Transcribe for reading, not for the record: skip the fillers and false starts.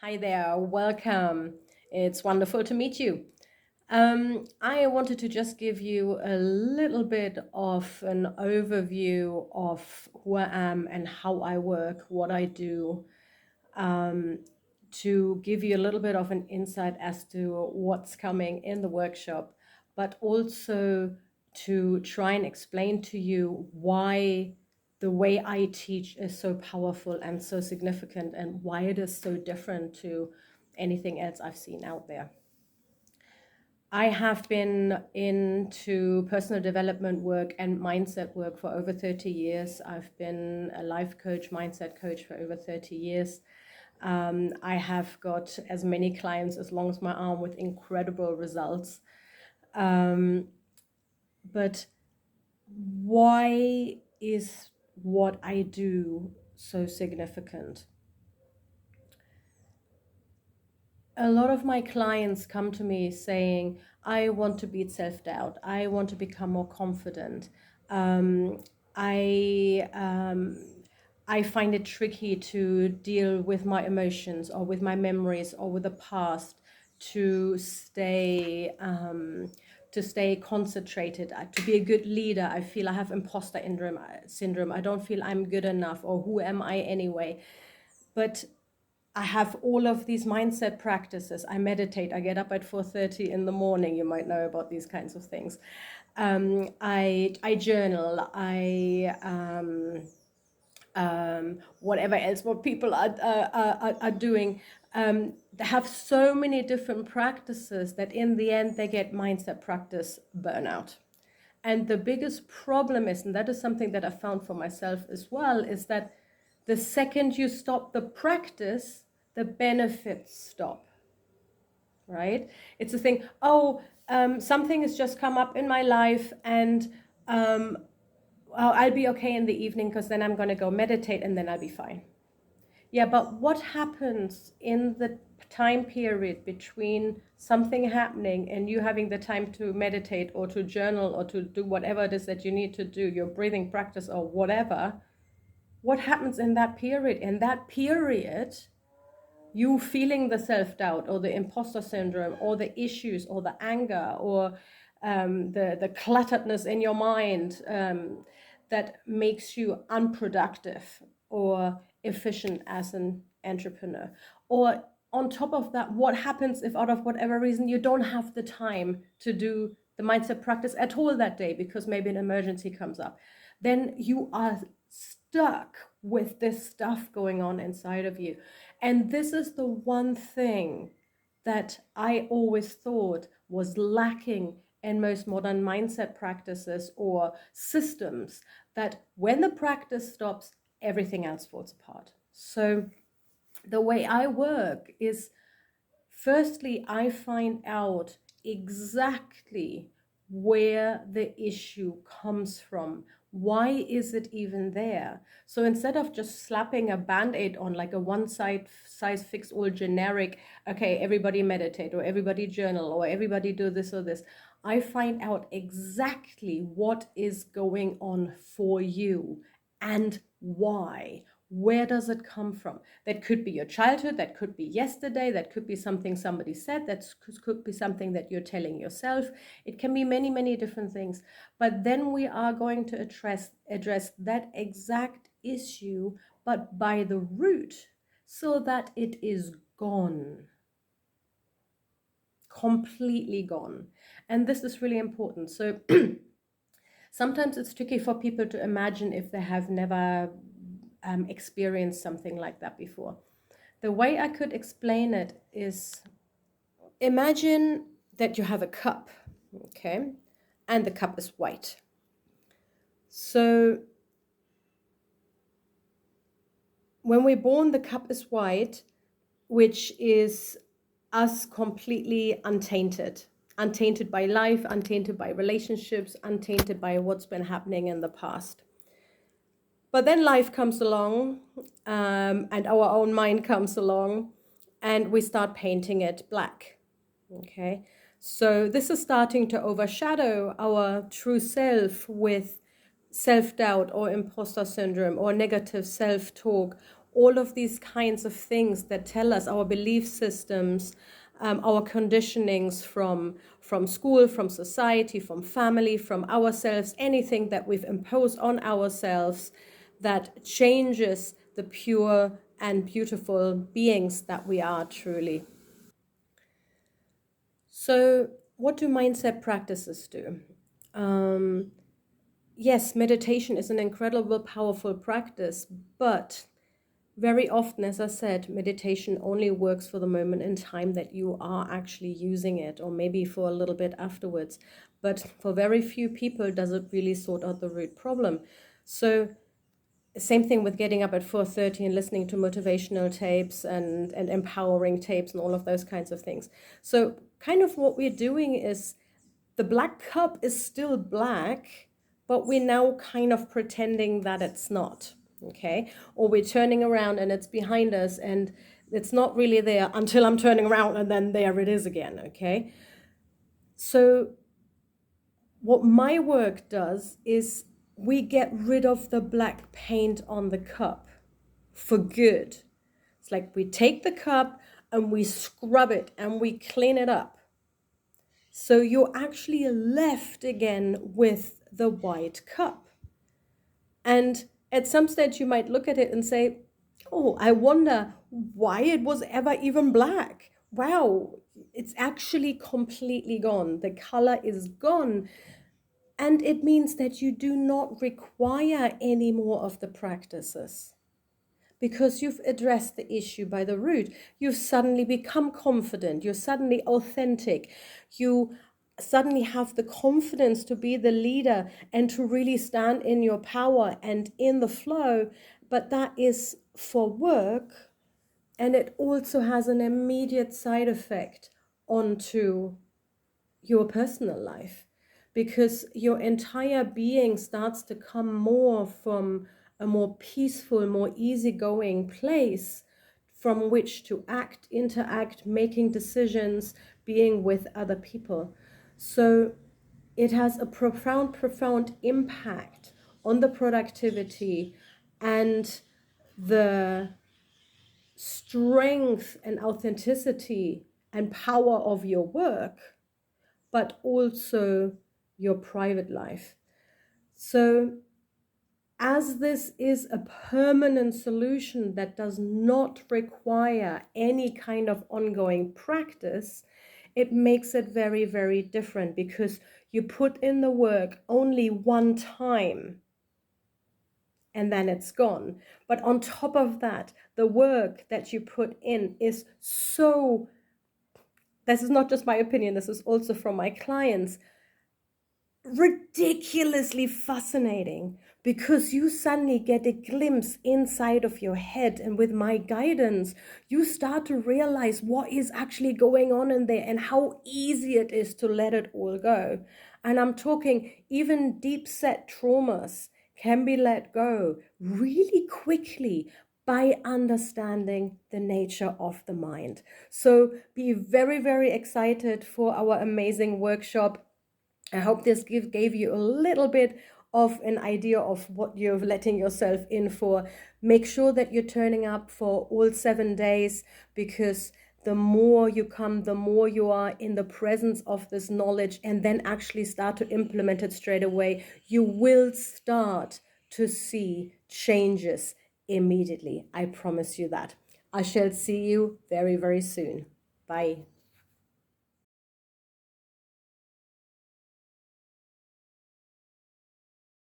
Hi there, welcome. It's wonderful to meet you. I wanted to just give you a little bit of an overview of who I am and how I work, what I do, um, to give you a little bit of an insight as to what's coming in the workshop, but also to try and explain to you why the way I teach is so powerful and so significant and why it is so different to anything else I've seen out there. I have been into personal development work and mindset work for over 30 years. I've been a life coach, mindset coach for over 30 years. I have got as many clients as long as my arm with incredible results. But why is what I do so significant? A lot of my clients come to me saying, I want to beat self-doubt. I want to become more confident. Um, I um, I find it tricky to deal with my emotions or with my memories or with the past to stay concentrated, to be a good leader. I feel I have imposter syndrome. I don't feel I'm good enough, or who am I anyway? But I have all of these mindset practices. I meditate. I get up at 4:30 in the morning. You might know about these kinds of things. I journal. Whatever else, what people are doing. They have so many different practices that in the end they get mindset practice burnout. And the biggest problem is, and that is something that I found for myself as well, is that the second you stop the practice, the benefits stop, right? It's a thing, something has just come up in my life and I'll be okay in the evening because then I'm going to go meditate and then I'll be fine. Yeah, but what happens in the time period between something happening and you having the time to meditate or to journal or to do whatever it is that you need to do, your breathing practice or whatever? What happens in that period? In that period, you feeling the self-doubt or the imposter syndrome or the issues or the anger or the clutteredness in your mind that makes you unproductive or efficient as an entrepreneur. Or on top of that, what happens if out of whatever reason you don't have the time to do the mindset practice at all that day because maybe an emergency comes up? Then you are stuck with this stuff going on inside of you. And this is the one thing that I always thought was lacking in most modern mindset practices or systems, that when the practice stops, everything else falls apart. So the way I work is, firstly, I find out exactly where the issue comes from. Why is it even there? So instead of just slapping a band-aid on, like a one size fits all generic, okay, everybody meditate or everybody journal or everybody do this or this, I find out exactly what is going on for you and why. Where does it come from? That could be your childhood, that could be yesterday, that could be something somebody said, that could be something that you're telling yourself. It can be many, many different things. But then we are going to address that exact issue, but by the root, so that it is gone. Completely gone. And this is really important. So sometimes it's tricky for people to imagine if they have never experienced something like that before. The way I could explain it is, imagine that you have a cup, okay, and the cup is white. So when we're born, the cup is white, which is us completely untainted by life, untainted by relationships, untainted by what's been happening in the past. But then life comes along, and our own mind comes along, and we start painting it black. Okay, so this is starting to overshadow our true self with self-doubt or imposter syndrome or negative self-talk all of these kinds of things that tell us our belief systems, our conditionings from school, from society, from family, from ourselves, anything that we've imposed on ourselves that changes the pure and beautiful beings that we are truly. So, what do mindset practices do? Yes, meditation is an incredible, powerful practice, but very often, as I said, meditation only works for the moment in time that you are actually using it, or maybe for a little bit afterwards. But for very few people does it really sort out the root problem. So same thing with getting up at 4:30 and listening to motivational tapes and empowering tapes and all of those kinds of things. So kind of what we're doing is the black cup is still black, but we're now kind of pretending that it's not, okay? Or we're turning around and it's behind us and it's not really there until I'm turning around and then there it is again, okay? So what my work does is we get rid of the black paint on the cup for good. It's like we take the cup and we scrub it and we clean it up. So you're actually left again with the white cup. And at some stage you might look at it and say, oh, I wonder why it was ever even black. Wow, it's actually completely gone. The color is gone. And it means that you do not require any more of the practices because you've addressed the issue by the root. You've suddenly become confident. You're suddenly authentic. You suddenly have the confidence to be the leader and to really stand in your power and in the flow. But that is for work. And it also has an immediate side effect onto your personal life, because your entire being starts to come more from a more peaceful, more easygoing place from which to act, interact, making decisions, being with other people. So it has a profound, profound impact on the productivity and the strength and authenticity and power of your work, but also your private life. So, as this is a permanent solution that does not require any kind of ongoing practice, it makes it very, very different because you put in the work only one time and then it's gone. But on top of that, the work that you put in is so, this is not just my opinion, this is also from my clients, ridiculously fascinating, because you suddenly get a glimpse inside of your head, and with my guidance you start to realize what is actually going on in there and how easy it is to let it all go. And I'm talking even deep set traumas can be let go really quickly by understanding the nature of the mind. So be very, very excited for our amazing workshop. I hope this gave you a little bit of an idea of what you're letting yourself in for. Make sure that you're turning up for all 7 days, because the more you come, the more you are in the presence of this knowledge and then actually start to implement it straight away, you will start to see changes immediately. I promise you that. I shall see you very, very soon. Bye.